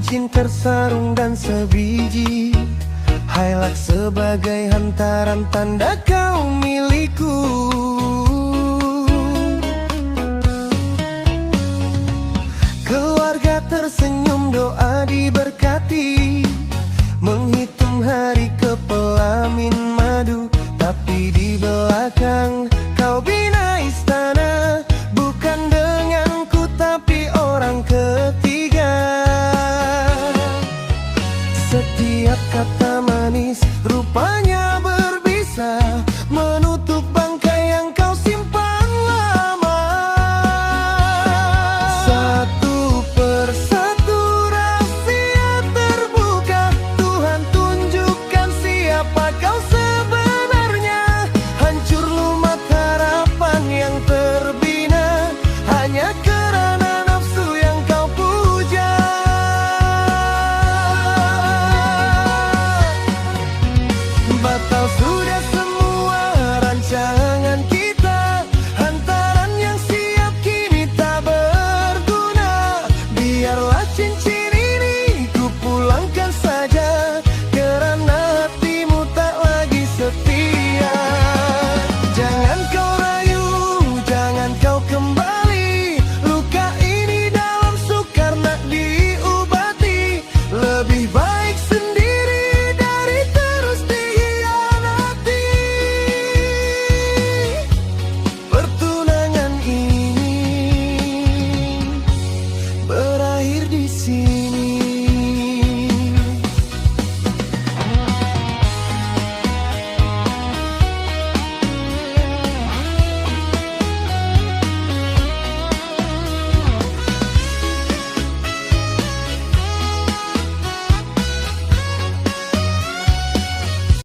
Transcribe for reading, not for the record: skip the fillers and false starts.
cincin tersarung dan sebiji hailak sebagai hantaran tanda kau milikku. Keluarga tersenyum, doa diberkati, menghitung hari ke pelamin madu. Tapi di belakang kau bina istana, bukan denganku tapi orang ketiga. Setiap kata manis rupanya berbisa menutup bangkai yang kau simpan lama. Satu persatu rahasia terbuka, Tuhan tunjukkan siapa kau sebenarnya. Hancur lumat harapan yang terbina hanya karena nafsu yang kau puja. Batal